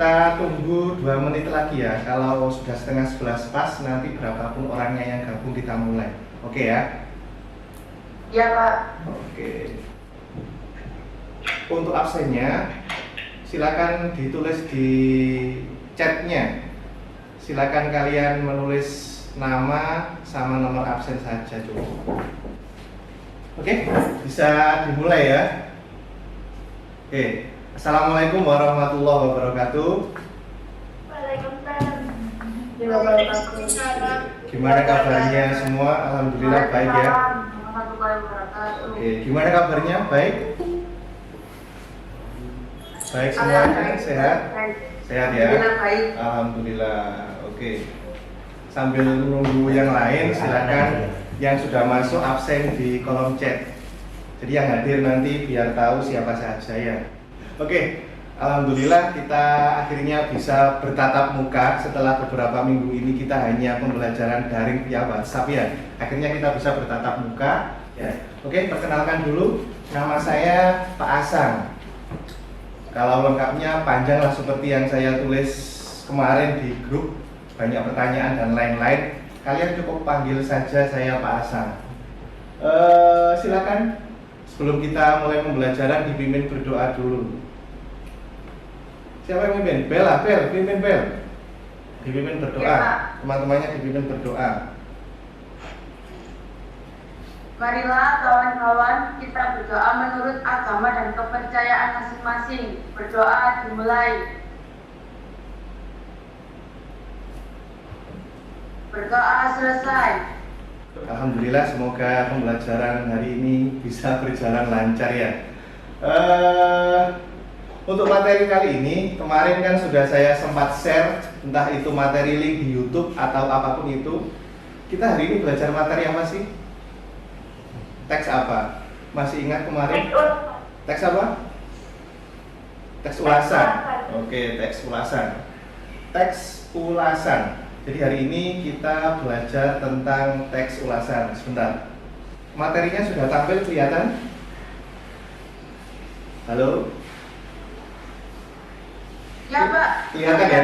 kita tunggu 2 menit lagi ya. Kalau sudah setengah 11 pas, nanti berapapun orangnya yang gabung kita mulai. Oke ya? Iya Pak. Oke. Untuk absennya, silakan ditulis di chatnya. Silakan kalian menulis nama sama nomor absen saja cukup. Oke, bisa dimulai ya. Oke. Assalamualaikum warahmatullahi wabarakatuh. Waalaikumsalam. Gimana kabarnya semua? Alhamdulillah baik ya. Oke, gimana kabarnya? Baik? Baik semuanya? Sehat? Sehat ya? Alhamdulillah. Oke. Sambil menunggu yang lain, silakan yang sudah masuk absen di kolom chat. Jadi yang hadir nanti biar tahu siapa saja ya. Oke, alhamdulillah kita akhirnya bisa bertatap muka setelah beberapa minggu ini kita hanya pembelajaran daring via WhatsApp ya. Akhirnya kita bisa bertatap muka ya. Oke, perkenalkan dulu, nama saya Pak Asang. Kalau lengkapnya panjang lah seperti yang saya tulis kemarin di grup, banyak pertanyaan dan lain-lain. Kalian cukup panggil saja saya Pak Asang. Silakan sebelum kita mulai pembelajaran dipimpin berdoa dulu. Siapa yang pimpin? Bel, pimpin Bel. Dipimpin berdoa. Ya, teman-temannya dipimpin berdoa. Marilah kawan-kawan kita berdoa menurut agama dan kepercayaan masing-masing. Berdoa dimulai. Berdoa selesai. Alhamdulillah, semoga pembelajaran hari ini bisa berjalan lancar ya. Untuk materi kali ini, kemarin kan sudah saya sempat share, entah itu materi link di YouTube atau apapun itu. Kita hari ini belajar materi apa sih? Teks apa? Masih ingat kemarin? Teks apa? Teks ulasan. Oke, teks ulasan. Teks ulasan. Jadi hari ini kita belajar tentang teks ulasan. Sebentar. Materinya sudah tampil kelihatan? Halo? Ya Pak. Kelihatan ya?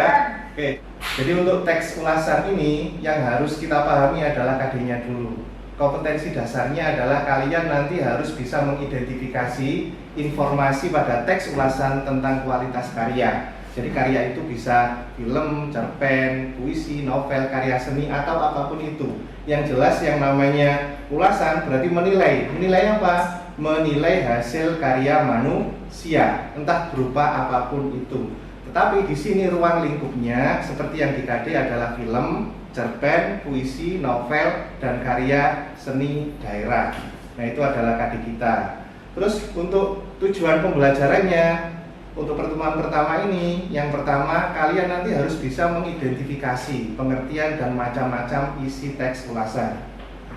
Oke. Jadi untuk teks ulasan ini yang harus kita pahami adalah KD-nya dulu. Kompetensi dasarnya adalah kalian nanti harus bisa mengidentifikasi informasi pada teks ulasan tentang kualitas karya. Jadi karya itu bisa film, cerpen, puisi, novel, karya seni atau apapun itu. Yang jelas yang namanya ulasan berarti menilai. Menilai apa? Menilai hasil karya manusia, entah berupa apapun itu. Tetapi di sini ruang lingkupnya seperti yang di KD adalah film, cerpen, puisi, novel, dan karya seni daerah. Nah itu adalah KD kita. Terus untuk tujuan pembelajarannya, untuk pertemuan pertama ini, yang pertama kalian nanti harus bisa mengidentifikasi pengertian dan macam-macam isi teks ulasan.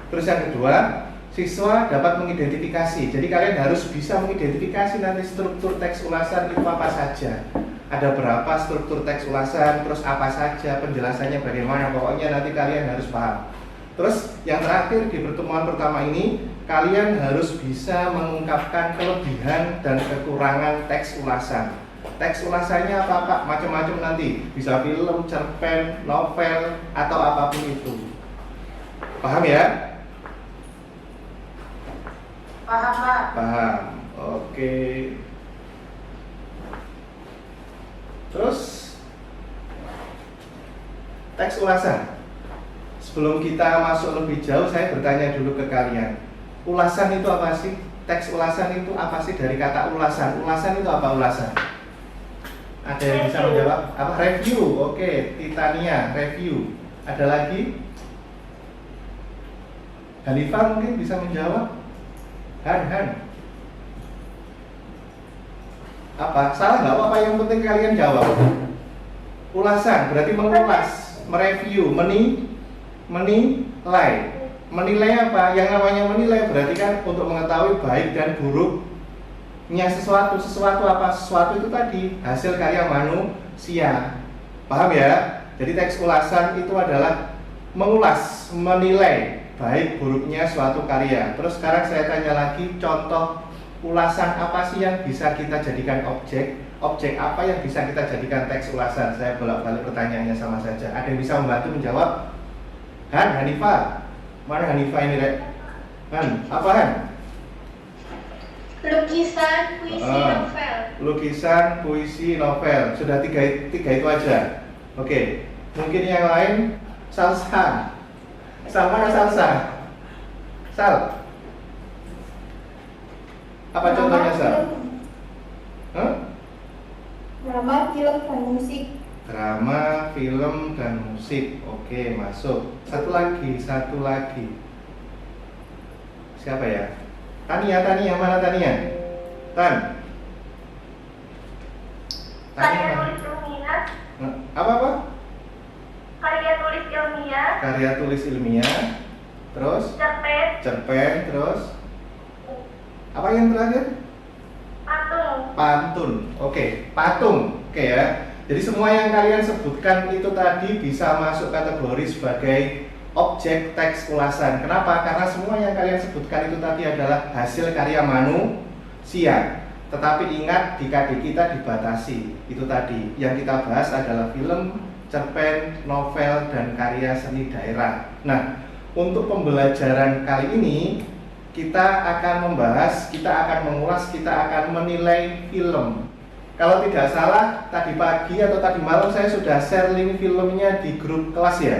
Terus yang kedua, siswa dapat mengidentifikasi. Jadi kalian harus bisa mengidentifikasi nanti struktur teks ulasan itu apa saja. Ada berapa struktur teks ulasan, terus apa saja, penjelasannya bagaimana, pokoknya nanti kalian harus paham. Terus yang terakhir di pertemuan pertama ini, kalian harus bisa mengungkapkan kelebihan dan kekurangan teks ulasan. Teks ulasannya apa Pak? Macam-macam nanti, bisa film, cerpen, novel, atau apapun itu. Paham ya? Paham Pak. Paham. Oke. Terus teks ulasan. Sebelum kita masuk lebih jauh, saya bertanya dulu ke kalian. Ulasan itu apa sih? Teks ulasan itu apa sih dari kata ulasan? Ulasan itu apa ulasan? Ada yang bisa menjawab? Apa? Review. Oke, Titania, review. Ada lagi? Hanifah mungkin bisa menjawab? Han. Apa? Salah nggak apa-apa, yang penting kalian jawab. Ulasan berarti mengulas, mereview, menilai. Menilai apa? Yang namanya menilai berarti kan untuk mengetahui baik dan buruknya sesuatu. Sesuatu apa? Sesuatu itu tadi hasil karya manusia. Paham ya? Jadi teks ulasan itu adalah mengulas, menilai baik buruknya suatu karya. Terus sekarang saya tanya lagi, contoh ulasan apa sih yang bisa kita jadikan objek? objek apa yang bisa kita jadikan teks ulasan? Saya bolak-balik pertanyaannya sama saja. Ada yang bisa membantu menjawab? Han, Hanifah. Mana Hanifah ini, Rek? Han, apa Han? Lukisan, puisi, novel. Lukisan, puisi, novel. Sudah tiga itu aja. Oke. Mungkin yang lain, salsa. Sal, mana salsa? Sal. Apa contohnya, Sal? Hah? Drama, film, dan musik. Drama, film, dan musik. Oke, masuk. Satu lagi. Siapa ya? Tania, mana Tania? Tan. Karya Tania. tulis ilmiah. Apa? Karya tulis ilmiah. Karya tulis ilmiah. Terus? Cerpen, terus? Apa yang terakhir? Pantun. Oke, patung. Oke ya. Jadi semua yang kalian sebutkan itu tadi bisa masuk kategori sebagai objek teks ulasan. Kenapa? Karena semua yang kalian sebutkan itu tadi adalah hasil karya manusia. Tetapi ingat, di KD kita dibatasi. Itu tadi. Yang kita bahas adalah film, cerpen, novel, dan karya seni daerah. Nah, untuk pembelajaran kali ini kita akan membahas, kita akan mengulas, kita akan menilai film. Kalau tidak salah, tadi pagi atau tadi malam saya sudah share link filmnya di grup kelas ya.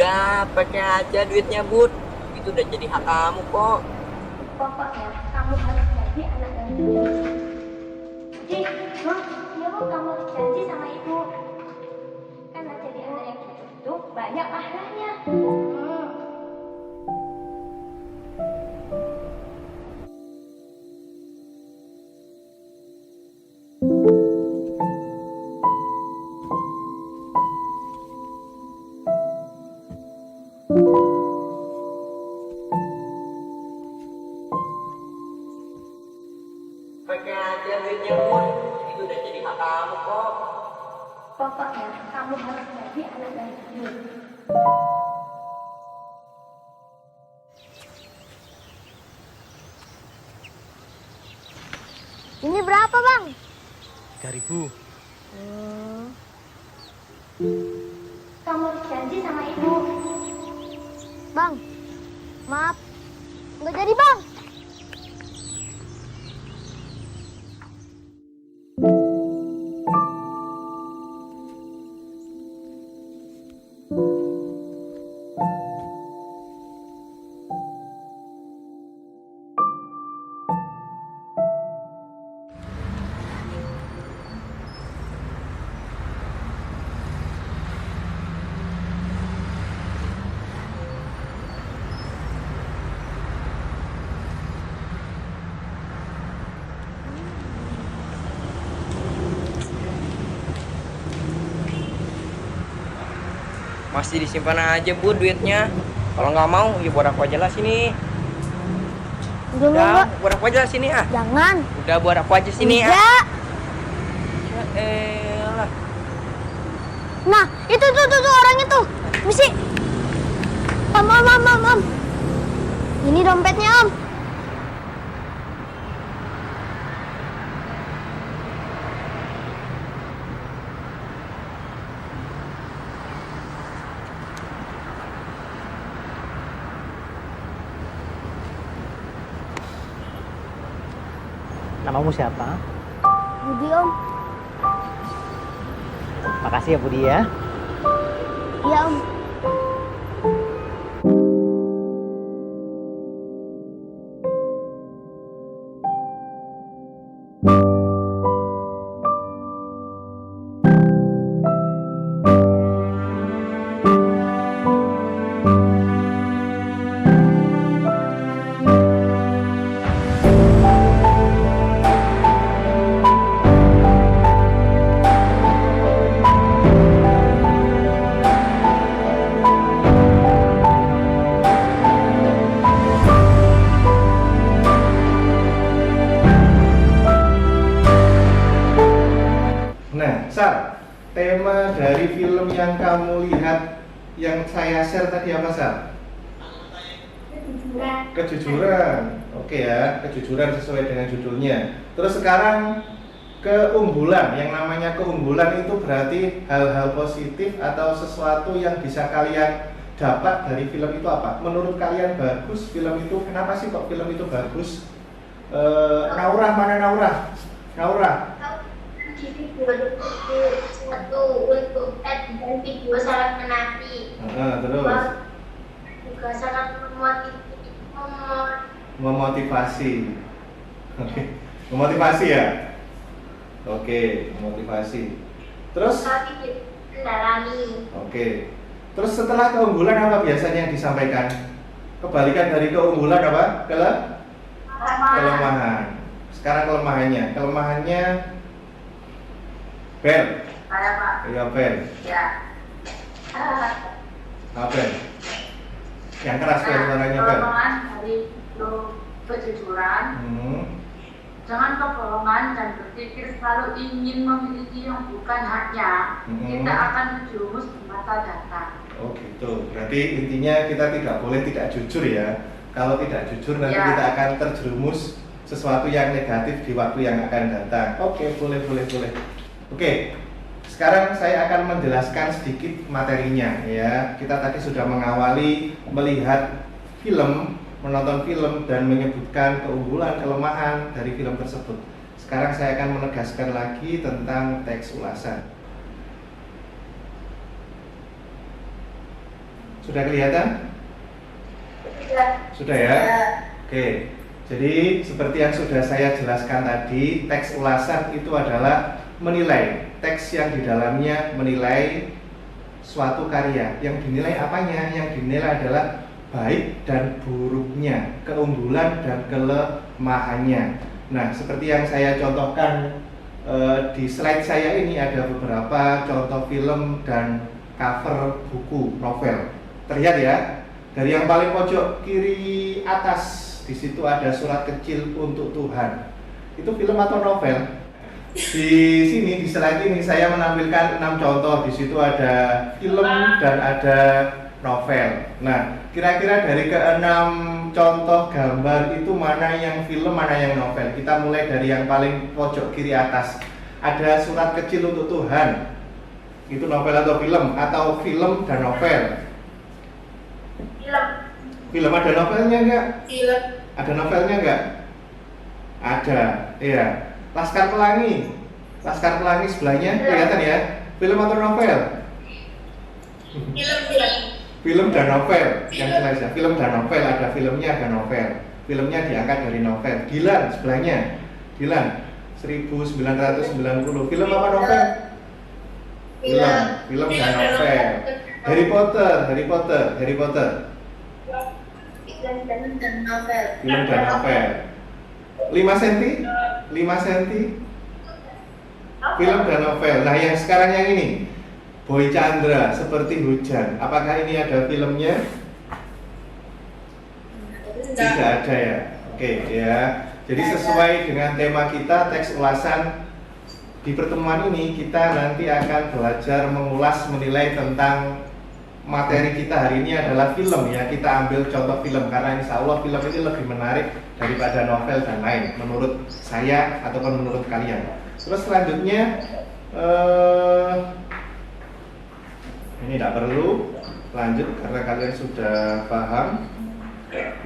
Udah, pakai aja duitnya, Bud. Itu udah jadi hak kamu kok. Pokoknya kamu harus jadi anak yang jujur. Jadi, kamu harus janji sama ibu. Karena jadi anak yang jujur itu banyak pahalanya. Pakai aja duitnya, Bud. Itu udah jadi hak kamu kok. Pokoknya kamu harus jadi anak yang jujur. Ini berapa, Bang? 3.000. Kamu harus janji sama ibu. Bang, maaf. Nggak jadi, Bang. Masih disimpan aja, Bud, duitnya. Kalau nggak mau, ya buat aku aja lah sini. Udah, Udah, buat aku aja lah sini ah. Jangan. Udah, buat aku aja sini ah. Enggak. Ya elah. Nah, itu tuh orang itu. Misi. Om. Ini dompetnya, Om. Namamu siapa? Budi Om. Makasih ya Budi ya. Iya Om. Nah, Sar, tema dari film yang kamu lihat yang saya share tadi apa, Sar? Kejujuran. Oke ya, kejujuran sesuai dengan judulnya. Terus sekarang keunggulan. Yang namanya keunggulan itu berarti hal-hal positif atau sesuatu yang bisa kalian dapat dari film itu apa? Menurut kalian bagus film itu? Kenapa sih kok film itu bagus? Naura, mana Naura? Naura. Di video satu untuk dan video sangat menarik. Terus Juga sangat memotivasi. Oke. Memotivasi ya? Oke, memotivasi. Terus tapi mendalami. oke. Terus setelah keunggulan apa biasanya yang disampaikan? Kebalikan dari keunggulan apa? Kelemahan. Sekarang kelemahannya. Kelemahannya Bel. Saya Pak. Iya Bel. Ya. Apa Bel? Yang keras Bel suaranya Bel. Kelemahan dari kejujuran. Jangan kebolongan dan berpikir selalu ingin memiliki yang bukan haknya. Kita akan terjerumus di masa datang. Oh gitu. Berarti intinya kita tidak boleh tidak jujur ya. Kalau tidak jujur nanti kita akan terjerumus sesuatu yang negatif di waktu yang akan datang. Oke, boleh. Oke. Sekarang saya akan menjelaskan sedikit materinya ya. Kita tadi sudah mengawali melihat film, menonton film dan menyebutkan keunggulan, kelemahan dari film tersebut. Sekarang saya akan menegaskan lagi tentang teks ulasan. Sudah kelihatan? Sudah ya? Oke. Jadi seperti yang sudah saya jelaskan tadi, teks ulasan itu adalah menilai, teks yang di dalamnya menilai suatu karya. Yang dinilai apanya? Yang dinilai adalah baik dan buruknya, keunggulan dan kelemahannya. Nah, seperti yang saya contohkan di slide saya ini ada beberapa contoh film dan cover buku novel. Terlihat ya? Dari yang paling pojok kiri atas, di situ ada surat kecil untuk Tuhan. Itu film atau novel? Di sini di slide ini saya menampilkan 6 contoh. Di situ ada film dan ada novel. Nah, kira-kira dari ke-6 contoh gambar itu mana yang film, mana yang novel? Kita mulai dari yang paling pojok kiri atas. Ada surat kecil untuk Tuhan. Itu novel atau film? Atau film dan novel? Film. Film ada novelnya enggak? Film. Ada novelnya enggak? Ada, iya. Laskar Pelangi sebelahnya kelihatan ya? Film atau novel? Film. Film dan novel yang jelas ya. Film dan novel, ada filmnya, ada novel. Filmnya diangkat dari novel. Dilan sebelahnya. Dilan 1990. Film apa novel? Film dan novel. Harry Potter. Film dan novel. Film dan novel. 5 cm? Film dan novel. Nah, yang sekarang yang ini Boy Chandra, Seperti Hujan. Apakah ini ada filmnya? Tidak ada ya. Oke ya. Jadi sesuai dengan tema kita teks ulasan di pertemuan ini, kita nanti akan belajar mengulas, menilai tentang materi kita hari ini adalah film ya. Kita ambil contoh film karena insya Allah film ini lebih menarik daripada novel dan lain menurut saya ataupun menurut kalian. Terus selanjutnya ini tidak perlu lanjut karena kalian sudah paham.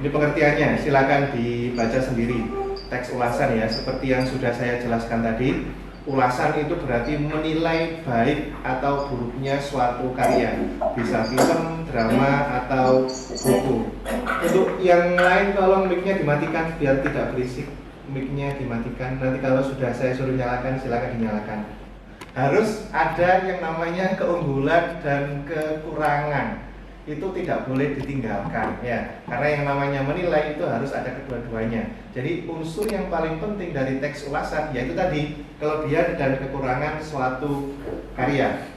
Ini pengertiannya, silakan dibaca sendiri. teks ulasan ya, seperti yang sudah saya jelaskan tadi. Ulasan itu berarti menilai baik atau buruknya suatu karya, bisa film, drama, atau buku. Untuk yang lain tolong mic-nya dimatikan biar tidak berisik. Mic-nya dimatikan, nanti kalau sudah saya suruh nyalakan silakan dinyalakan. Harus ada yang namanya keunggulan dan kekurangan, itu tidak boleh ditinggalkan ya, karena yang namanya menilai itu harus ada kedua-duanya. Jadi unsur yang paling penting dari teks ulasan yaitu tadi kelebihan dan kekurangan suatu karya.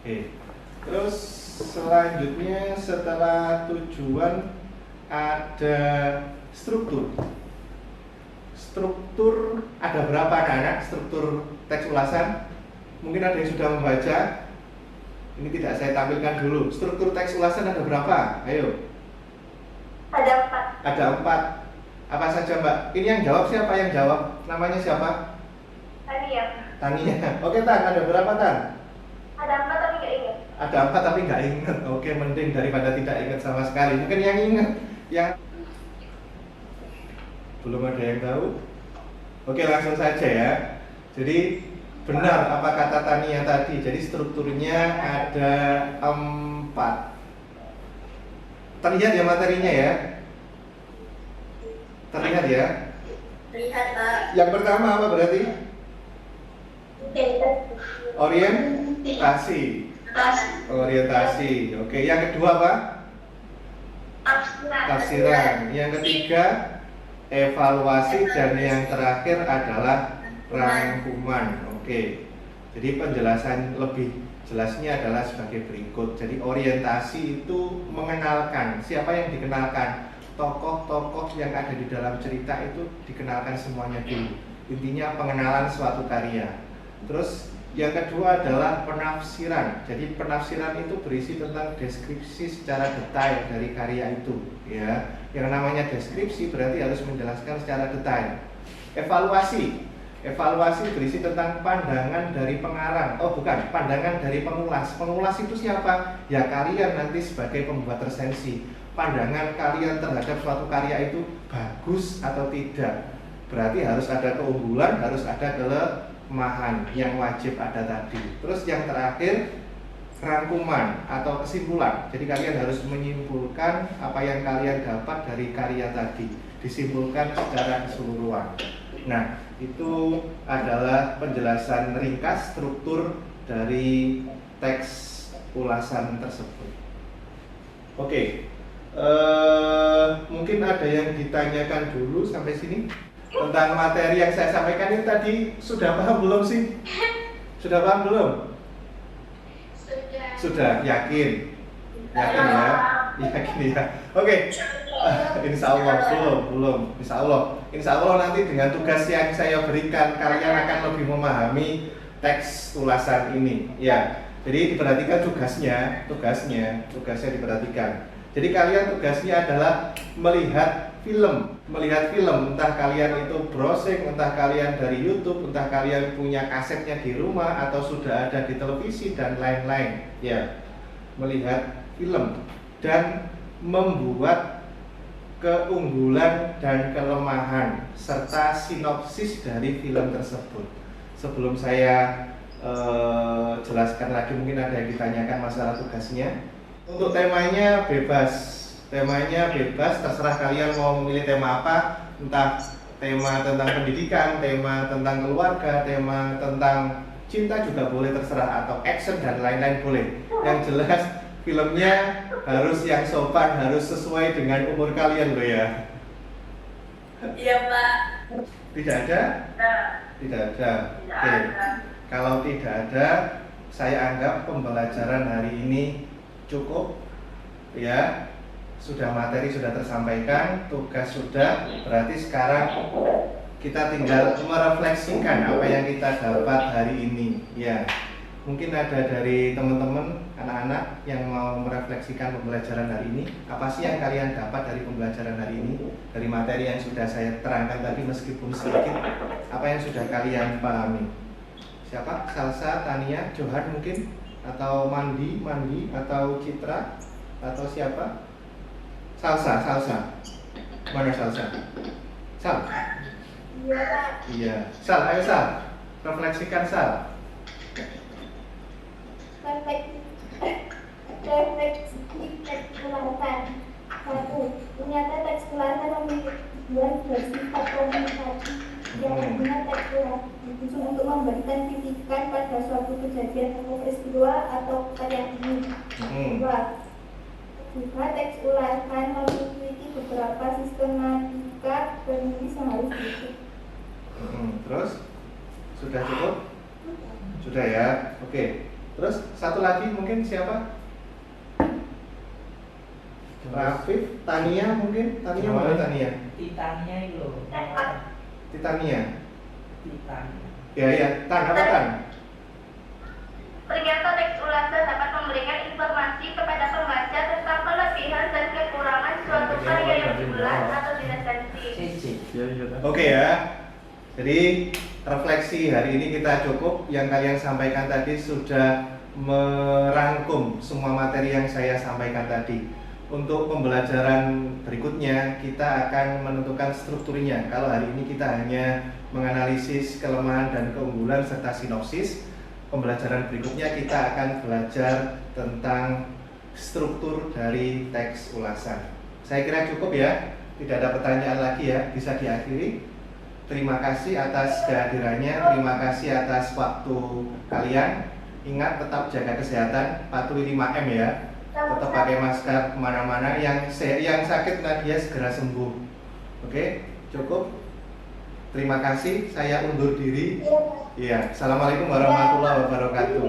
Oke. Terus selanjutnya setelah tujuan ada struktur. Struktur ada berapa anak-anak struktur teks ulasan? Mungkin ada yang sudah membaca. Ini tidak saya tampilkan dulu. Struktur teks ulasan ada berapa? Ayo. Ada 4. Ada 4. Apa saja Mbak? Ini yang jawab siapa yang jawab? Namanya siapa? Tania. Tania. Oke Tan, ada berapa Tan? Ada 4 tapi nggak ingat. Ada 4 tapi nggak ingat. Oke, mending daripada tidak ingat sama sekali. Mungkin yang ingat, yang belum ada yang tahu. Oke, langsung saja ya. Jadi benar apa kata Tania tadi. Jadi strukturnya ada 4. Terlihat ya materinya ya? Terlihat ya? Lihat, Pak. Yang pertama apa berarti? Orientasi. Orientasi. Oke, yang kedua apa? Tafsiran. Yang ketiga evaluasi, dan yang terakhir adalah rangkuman. Oke. Jadi penjelasan lebih jelasnya adalah sebagai berikut. Jadi orientasi itu mengenalkan. Siapa yang dikenalkan? Tokoh-tokoh yang ada di dalam cerita itu dikenalkan semuanya dulu. Intinya pengenalan suatu karya. Terus yang kedua adalah penafsiran. Jadi penafsiran itu berisi tentang deskripsi secara detail dari karya itu, ya. Yang namanya deskripsi berarti harus menjelaskan secara detail. Evaluasi. Evaluasi berisi tentang pandangan dari pengarang. Oh bukan, pandangan dari pengulas. Pengulas itu siapa? Ya kalian nanti sebagai pembuat resensi. Pandangan kalian terhadap suatu karya itu bagus atau tidak. Berarti harus ada keunggulan, harus ada kelemahan yang wajib ada tadi. Terus yang terakhir rangkuman atau kesimpulan. Jadi kalian harus menyimpulkan apa yang kalian dapat dari karya tadi, disimpulkan secara keseluruhan. Nah, itu adalah penjelasan ringkas struktur dari teks ulasan tersebut. Oke, mungkin ada yang ditanyakan dulu sampai sini tentang materi yang saya sampaikan ini tadi. Sudah paham belum sih? Sudah paham belum? Sudah, yakin? Yakin ya? Yakin ya? Oke. Insya Allah belum. Insya Allah nanti dengan tugas yang saya berikan kalian akan lebih memahami teks ulasan ini. Ya, jadi diperhatikan tugasnya diperhatikan. Jadi kalian tugasnya adalah melihat film, entah kalian itu browsing, entah kalian dari YouTube, entah kalian punya kasetnya di rumah atau sudah ada di televisi dan lain-lain. Ya, melihat film dan membuat keunggulan dan kelemahan serta sinopsis dari film tersebut. Sebelum saya jelaskan lagi, mungkin ada yang ditanyakan masalah tugasnya. Untuk temanya bebas, terserah kalian mau memilih tema apa, entah tema tentang pendidikan, tema tentang keluarga, tema tentang cinta juga boleh, terserah, atau action dan lain-lain boleh. Yang jelas filmnya harus yang sopan, harus sesuai dengan umur kalian loh ya. Iya Pak. Tidak ada? Tidak ada. Oke. Kalau tidak ada, saya anggap pembelajaran hari ini cukup ya. Sudah materi sudah tersampaikan, tugas sudah, berarti sekarang kita tinggal merefleksikan apa yang kita dapat hari ini ya. Mungkin ada dari teman-teman, anak-anak yang mau merefleksikan pembelajaran hari ini. Apa sih yang kalian dapat dari pembelajaran hari ini? Dari materi yang sudah saya terangkan tadi meskipun sedikit, apa yang sudah kalian pahami? Siapa? Salsa, Tania, Johan mungkin? Atau Mandi, atau Citra? Atau siapa? Salsa. Mana Salsa? Sal. Iya, Pak. Iya. Sal, ayo Sal. Refleksikan Sal. Refleksi teks ulasan. 1. Ternyata teks ulasan memiliki tujuan bersifat komunikasi yang artinya teks ulasan dituju untuk memberikan titikan pada suatu kejadian atau peristiwa atau karya ini. 2. Juga teks ulasan memiliki beberapa sistematika penulis yang harus diikuti. Terus? Sudah cukup? Sudah ya? Oke. Terus satu lagi mungkin siapa? Rafif, Tania mungkin? Tania mana Tania? Titania itu loh. Titania. Titania. Ya, Tan, apa Tan? Ternyata teks ulasan dapat memberikan informasi kepada pembaca tentang kelebihan dan kekurangan suatu karya yang diulas atau diresensi. CC. Oke ya. Jadi refleksi hari ini kita cukup. Yang kalian sampaikan tadi sudah merangkum semua materi yang saya sampaikan tadi. Untuk pembelajaran berikutnya kita akan menentukan strukturnya. Kalau hari ini kita hanya menganalisis kelemahan dan keunggulan serta sinopsis, pembelajaran berikutnya kita akan belajar tentang struktur dari teks ulasan. Saya kira cukup ya. Tidak ada pertanyaan lagi ya. Bisa diakhiri. Terima kasih atas kehadirannya. Terima kasih atas waktu kalian. Ingat tetap jaga kesehatan. Patuhi 5M ya. Tetap pakai masker kemana-mana. Yang sakit Nadia segera sembuh. Oke, cukup. Terima kasih. Saya undur diri. Iya. Assalamualaikum warahmatullahi wabarakatuh.